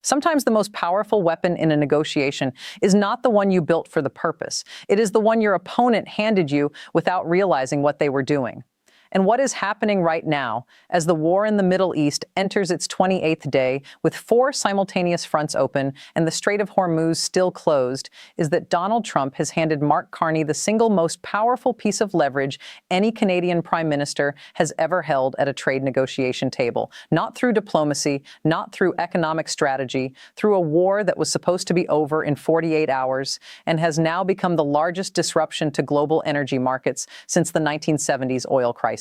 Sometimes the most powerful weapon in a negotiation is not the one you built for the purpose. It is the one your opponent handed you without realizing what they were doing. And what is happening right now, as the war in the Middle East enters its 28th day with 4 simultaneous fronts open and the Strait of Hormuz still closed, is that Donald Trump has handed Mark Carney the single most powerful piece of leverage any Canadian Prime Minister has ever held at a trade negotiation table. Not through diplomacy, not through economic strategy, through a war that was supposed to be over in 48 hours and has now become the largest disruption to global energy markets since the 1970s oil crisis.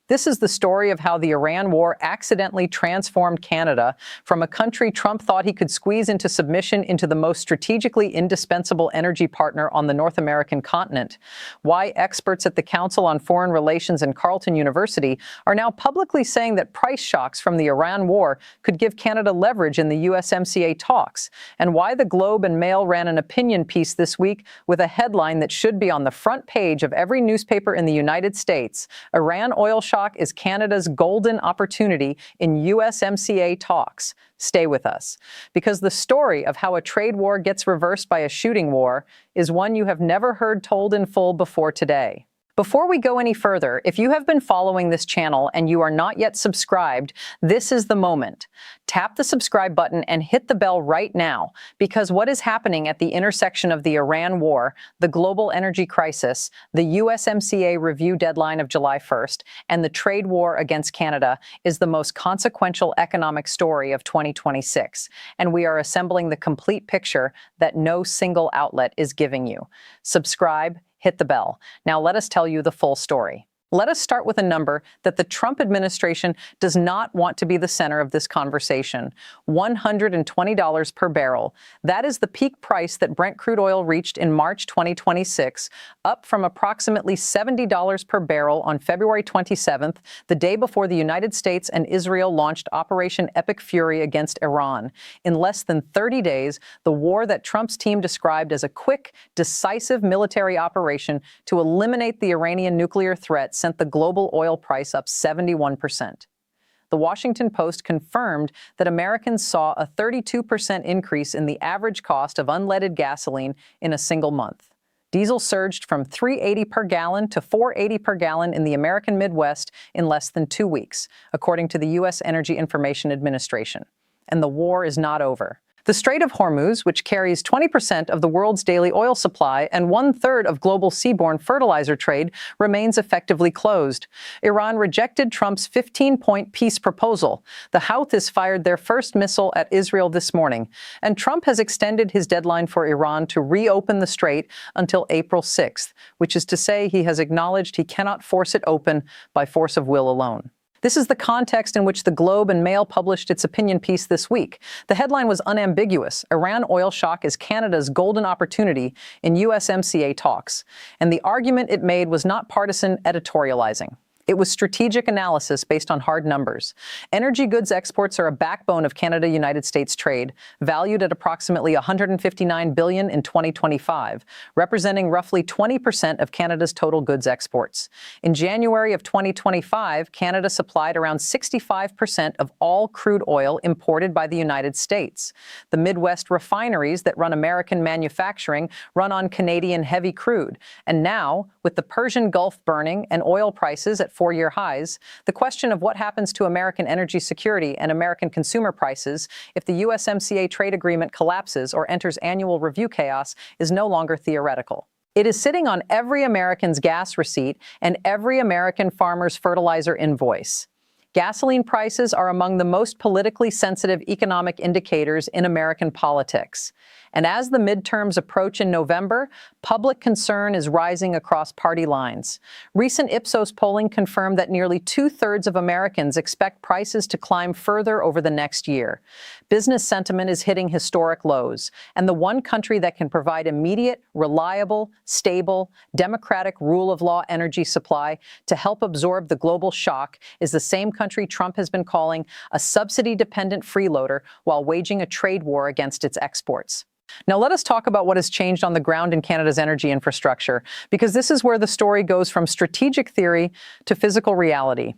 This is the story of how the Iran war accidentally transformed Canada from a country Trump thought he could squeeze into submission into the most strategically indispensable energy partner on the North American continent. Why experts at the Council on Foreign Relations and Carleton University are now publicly saying that price shocks from the Iran war could give Canada leverage in the USMCA talks. And why the Globe and Mail ran an opinion piece this week with a headline that should be on the front page of every newspaper in the United States: Iran oil shock is Canada's golden opportunity in USMCA talks. Stay with us, because the story of how a trade war gets reversed by a shooting war is one you have never heard told in full before today. Before we go any further, if you have been following this channel and you are not yet subscribed, this is the moment. Tap the subscribe button and hit the bell right now, because what is happening at the intersection of the Iran war, the global energy crisis, the USMCA review deadline of July 1st, and the trade war against Canada is the most consequential economic story of 2026. And we are assembling the complete picture that no single outlet is giving you. Subscribe, hit the bell. Now let us tell you the full story. Let us start with a number that the Trump administration does not want to be the center of this conversation: $120 per barrel. That is the peak price that Brent crude oil reached in March 2026, up from approximately $70 per barrel on February 27th, the day before the United States and Israel launched Operation Epic Fury against Iran. In less than 30 days, the war that Trump's team described as a quick, decisive military operation to eliminate the Iranian nuclear threat sent the global oil price up 71%. The Washington Post confirmed that Americans saw a 32% increase in the average cost of unleaded gasoline in a single month. Diesel surged from $3.80 per gallon to $4.80 per gallon in the American Midwest in less than 2 weeks, according to the U.S. Energy Information Administration. And the war is not over. The Strait of Hormuz, which carries 20% of the world's daily oil supply and 1/3 of global seaborne fertilizer trade, remains effectively closed. Iran rejected Trump's 15-point peace proposal. The Houthis fired their first missile at Israel this morning, and Trump has extended his deadline for Iran to reopen the strait until April 6th, which is to say he has acknowledged he cannot force it open by force of will alone. This is the context in which the Globe and Mail published its opinion piece this week. The headline was unambiguous: Iran oil shock is Canada's golden opportunity in USMCA talks. And the argument it made was not partisan editorializing. It was strategic analysis based on hard numbers. Energy goods exports are a backbone of Canada-United States trade, valued at approximately $159 billion in 2025, representing roughly 20% of Canada's total goods exports. In January of 2025, Canada supplied around 65% of all crude oil imported by the United States. The Midwest refineries that run American manufacturing run on Canadian heavy crude. And now, with the Persian Gulf burning and oil prices at 4-year highs, the question of what happens to American energy security and American consumer prices if the USMCA trade agreement collapses or enters annual review chaos is no longer theoretical. It is sitting on every American's gas receipt and every American farmer's fertilizer invoice. Gasoline prices are among the most politically sensitive economic indicators in American politics. And as the midterms approach in November, public concern is rising across party lines. Recent Ipsos polling confirmed that nearly 2/3 of Americans expect prices to climb further over the next year. Business sentiment is hitting historic lows, and the one country that can provide immediate, reliable, stable, democratic rule of law energy supply to help absorb the global shock is the same country Trump has been calling a subsidy-dependent freeloader while waging a trade war against its exports. Now let us talk about what has changed on the ground in Canada's energy infrastructure, because this is where the story goes from strategic theory to physical reality.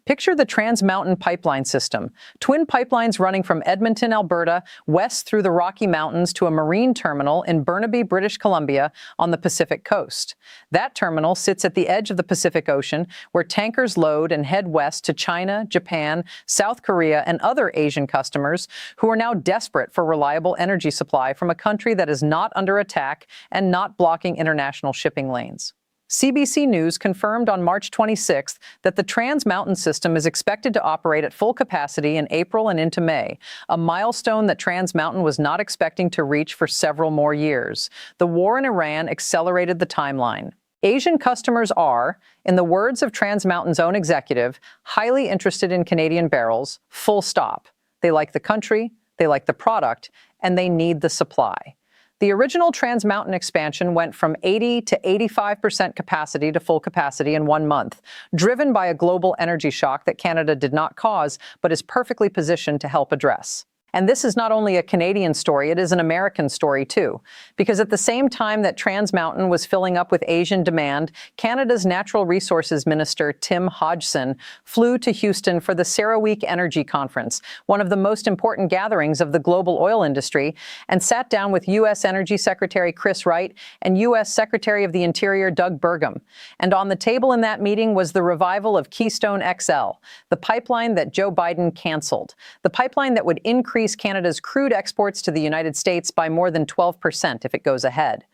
Picture the Trans Mountain Pipeline System, twin pipelines running from Edmonton, Alberta, west through the Rocky Mountains to a marine terminal in Burnaby, British Columbia, on the Pacific coast. That terminal sits at the edge of the Pacific Ocean, where tankers load and head west to China, Japan, South Korea, and other Asian customers who are now desperate for reliable energy supply from a country that is not under attack and not blocking international shipping lanes. CBC News confirmed on March 26th that the Trans Mountain system is expected to operate at full capacity in April and into May, a milestone that Trans Mountain was not expecting to reach for several more years. The war in Iran accelerated the timeline. Asian customers are, in the words of Trans Mountain's own executive, highly interested in Canadian barrels, full stop. They like the country, they like the product, and they need the supply. The original Trans Mountain expansion went from 80 to 85% capacity to full capacity in 1 month, driven by a global energy shock that Canada did not cause, but is perfectly positioned to help address. And this is not only a Canadian story, it is an American story too. Because at the same time that Trans Mountain was filling up with Asian demand, Canada's Natural Resources Minister Tim Hodgson flew to Houston for the CERAWeek Energy Conference, one of the most important gatherings of the global oil industry, and sat down with U.S. Energy Secretary Chris Wright and U.S. Secretary of the Interior Doug Burgum. And on the table in that meeting was the revival of Keystone XL, the pipeline that Joe Biden canceled, the pipeline that would increase Canada's crude exports to the United States by more than 12% if it goes ahead.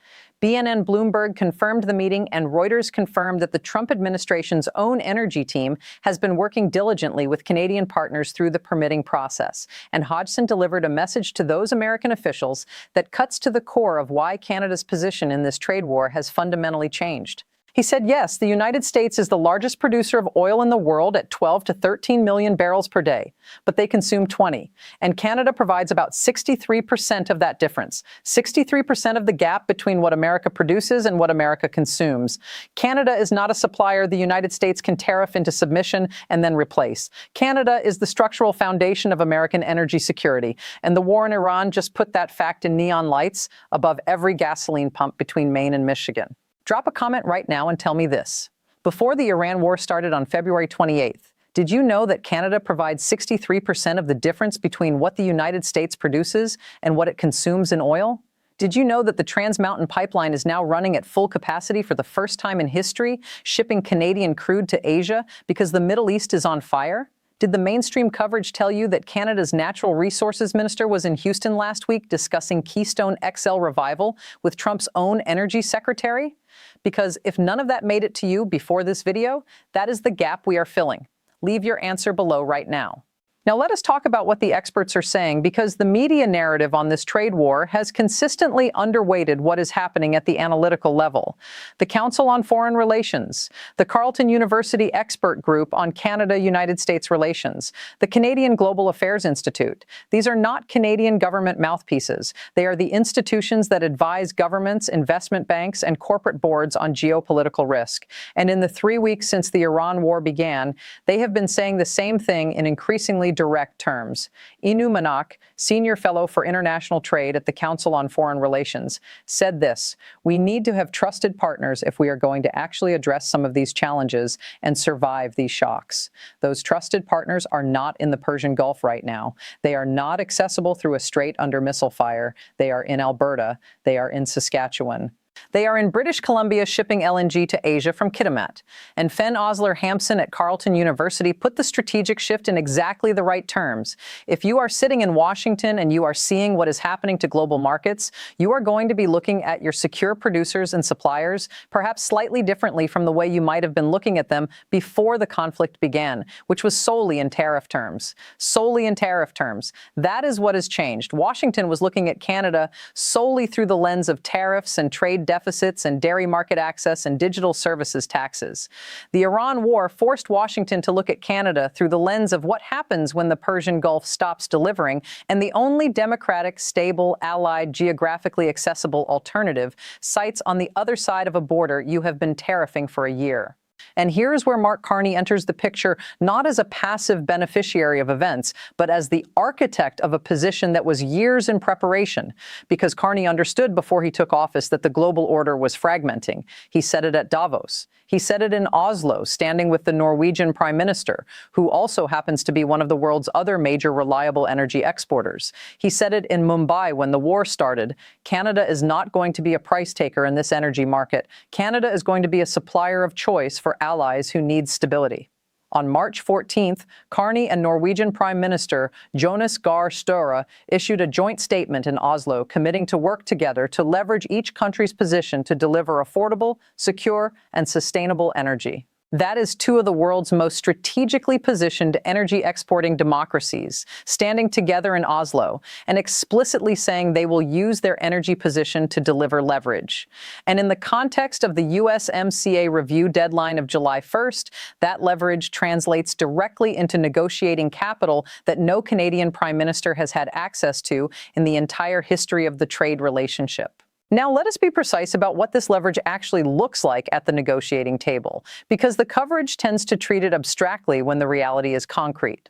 BNN Bloomberg confirmed the meeting, and Reuters confirmed that the Trump administration's own energy team has been working diligently with Canadian partners through the permitting process. And Hodgson delivered a message to those American officials that cuts to the core of why Canada's position in this trade war has fundamentally changed. He said, yes, the United States is the largest producer of oil in the world at 12 to 13 million barrels per day, but they consume 20. And Canada provides about 63% of that difference, 63% of the gap between what America produces and what America consumes. Canada is not a supplier the United States can tariff into submission and then replace. Canada is the structural foundation of American energy security, and the war in Iran just put that fact in neon lights above every gasoline pump between Maine and Michigan. Drop a comment right now and tell me this. Before the Iran war started on February 28th, did you know that Canada provides 63% of the difference between what the United States produces and what it consumes in oil? Did you know that the Trans Mountain Pipeline is now running at full capacity for the first time in history, shipping Canadian crude to Asia because the Middle East is on fire? Did the mainstream coverage tell you that Canada's Natural Resources Minister was in Houston last week discussing Keystone XL revival with Trump's own energy secretary? Because if none of that made it to you before this video, that is the gap we are filling. Leave your answer below right now. Now let us talk about what the experts are saying, because the media narrative on this trade war has consistently underweighted what is happening at the analytical level. The Council on Foreign Relations, the Carleton University Expert Group on Canada-United States Relations, the Canadian Global Affairs Institute. These are not Canadian government mouthpieces. They are the institutions that advise governments, investment banks, and corporate boards on geopolitical risk. And in the 3 weeks since the Iran war began, they have been saying the same thing in increasingly direct terms. Inu Manak, Senior Fellow for International Trade at the Council on Foreign Relations, said this: "We need to have trusted partners if we are going to actually address some of these challenges and survive these shocks. Those trusted partners are not in the Persian Gulf right now. They are not accessible through a strait under missile fire. They are in Alberta. They are in Saskatchewan. They are in British Columbia shipping LNG to Asia from Kitimat." And Fen Osler Hampson at Carleton University put the strategic shift in exactly the right terms. If you are sitting in Washington and you are seeing what is happening to global markets, you are going to be looking at your secure producers and suppliers perhaps slightly differently from the way you might have been looking at them before the conflict began, which was solely in tariff terms. Solely in tariff terms. That is what has changed. Washington was looking at Canada solely through the lens of tariffs and trade deficits and dairy market access and digital services taxes. The Iran war forced Washington to look at Canada through the lens of what happens when the Persian Gulf stops delivering, and the only democratic, stable, allied, geographically accessible alternative sites on the other side of a border you have been tariffing for a year. And here's where Mark Carney enters the picture not as a passive beneficiary of events, but as the architect of a position that was years in preparation, because Carney understood before he took office that the global order was fragmenting. He said it at Davos. He said it in Oslo, standing with the Norwegian Prime Minister, who also happens to be one of the world's other major reliable energy exporters. He said it in Mumbai when the war started. Canada is not going to be a price taker in this energy market. Canada is going to be a supplier of choice for allies who need stability. On March 14th, Carney and Norwegian Prime Minister Jonas Gahr Støre issued a joint statement in Oslo committing to work together to leverage each country's position to deliver affordable, secure, and sustainable energy. That is two of the world's most strategically positioned energy exporting democracies standing together in Oslo and explicitly saying they will use their energy position to deliver leverage. And in the context of the USMCA review deadline of July 1st, that leverage translates directly into negotiating capital that no Canadian Prime Minister has had access to in the entire history of the trade relationship. Now, let us be precise about what this leverage actually looks like at the negotiating table, because the coverage tends to treat it abstractly when the reality is concrete.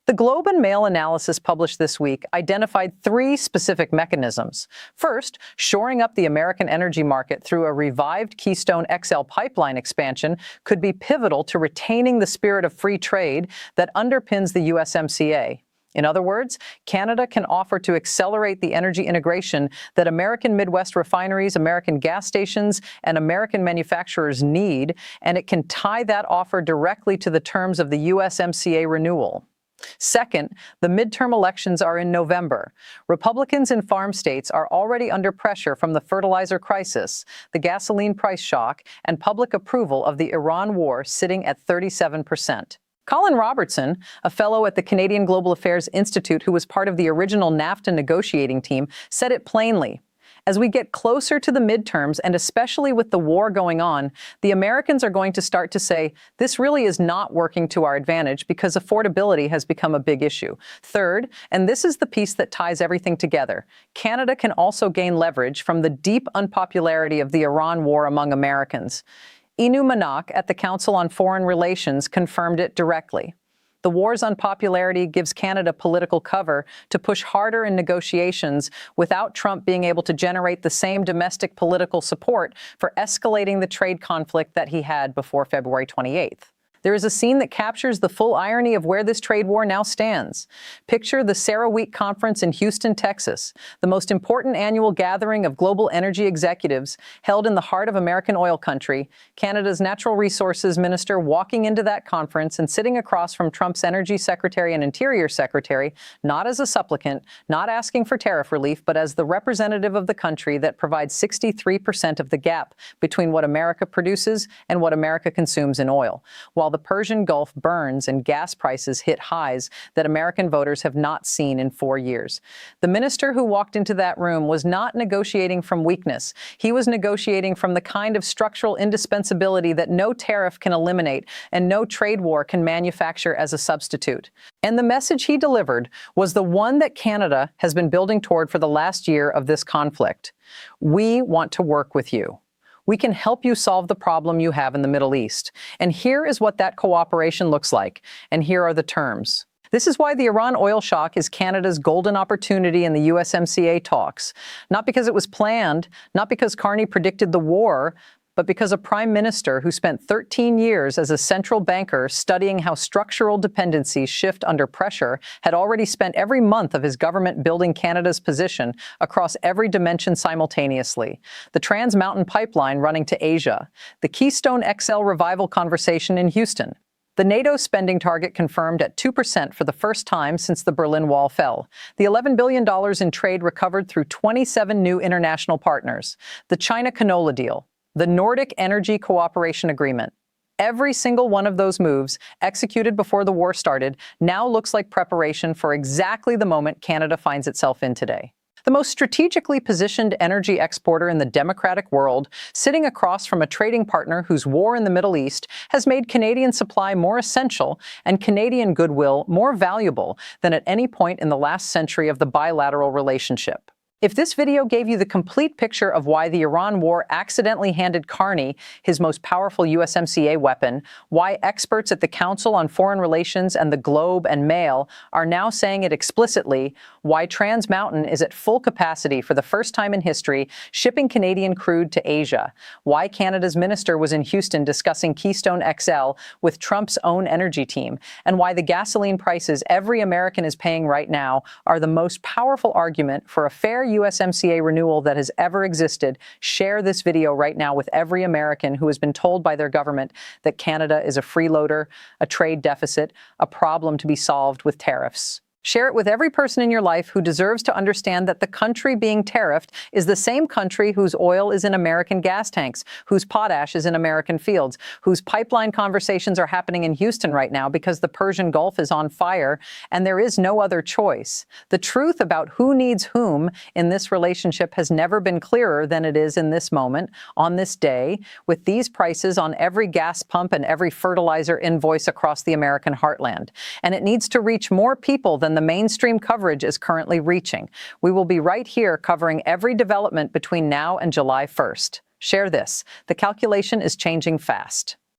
The Globe and Mail analysis published this week identified three specific mechanisms. First, shoring up the American energy market through a revived Keystone XL pipeline expansion could be pivotal to retaining the spirit of free trade that underpins the USMCA. In other words, Canada can offer to accelerate the energy integration that American Midwest refineries, American gas stations, and American manufacturers need, and it can tie that offer directly to the terms of the USMCA renewal. Second, the midterm elections are in November. Republicans in farm states are already under pressure from the fertilizer crisis, the gasoline price shock, and public approval of the Iran war sitting at 37%. Colin Robertson, a fellow at the Canadian Global Affairs Institute who was part of the original NAFTA negotiating team, said it plainly. As we get closer to the midterms, and especially with the war going on, the Americans are going to start to say, this really is not working to our advantage because affordability has become a big issue. Third, and this is the piece that ties everything together, Canada can also gain leverage from the deep unpopularity of the Iran war among Americans. Inu Manak at the Council on Foreign Relations confirmed it directly. The war's unpopularity gives Canada political cover to push harder in negotiations without Trump being able to generate the same domestic political support for escalating the trade conflict that he had before February 28th. There is a scene that captures the full irony of where this trade war now stands. Picture the CERAWeek conference in Houston, Texas, the most important annual gathering of global energy executives held in the heart of American oil country, Canada's natural resources minister walking into that conference and sitting across from Trump's energy secretary and interior secretary, not as a supplicant, not asking for tariff relief, but as the representative of the country that provides 63% of the gap between what America produces and what America consumes in oil, while the Persian Gulf burns and gas prices hit highs that American voters have not seen in 4 years. The minister who walked into that room was not negotiating from weakness. He was negotiating from the kind of structural indispensability that no tariff can eliminate and no trade war can manufacture as a substitute. And the message he delivered was the one that Canada has been building toward for the last year of this conflict. We want to work with you. We can help you solve the problem you have in the Middle East. And here is what that cooperation looks like. And here are the terms. This is why the Iran oil shock is Canada's golden opportunity in the USMCA talks. Not because it was planned, not because Carney predicted the war, but because a prime minister who spent 13 years as a central banker studying how structural dependencies shift under pressure had already spent every month of his government building Canada's position across every dimension simultaneously. The Trans Mountain Pipeline running to Asia, the Keystone XL revival conversation in Houston, the NATO spending target confirmed at 2% for the first time since the Berlin Wall fell, the $11 billion in trade recovered through 27 new international partners, the China canola deal, the Nordic Energy Cooperation Agreement. Every single one of those moves, executed before the war started, now looks like preparation for exactly the moment Canada finds itself in today. The most strategically positioned energy exporter in the democratic world, sitting across from a trading partner whose war in the Middle East has made Canadian supply more essential and Canadian goodwill more valuable than at any point in the last century of the bilateral relationship. If this video gave you the complete picture of why the Iran war accidentally handed Carney his most powerful USMCA weapon, why experts at the Council on Foreign Relations and the Globe and Mail are now saying it explicitly, why Trans Mountain is at full capacity for the first time in history, shipping Canadian crude to Asia, why Canada's minister was in Houston discussing Keystone XL with Trump's own energy team, and why the gasoline prices every American is paying right now are the most powerful argument for a fair USMCA renewal that has ever existed, share this video right now with every American who has been told by their government that Canada is a freeloader, a trade deficit, a problem to be solved with tariffs. Share it with every person in your life who deserves to understand that the country being tariffed is the same country whose oil is in American gas tanks, whose potash is in American fields, whose pipeline conversations are happening in Houston right now because the Persian Gulf is on fire and there is no other choice. The truth about who needs whom in this relationship has never been clearer than it is in this moment, on this day, with these prices on every gas pump and every fertilizer invoice across the American heartland. And it needs to reach more people than the mainstream coverage is currently reaching. We will be right here covering every development between now and July 1st. Share this. The calculation is changing fast.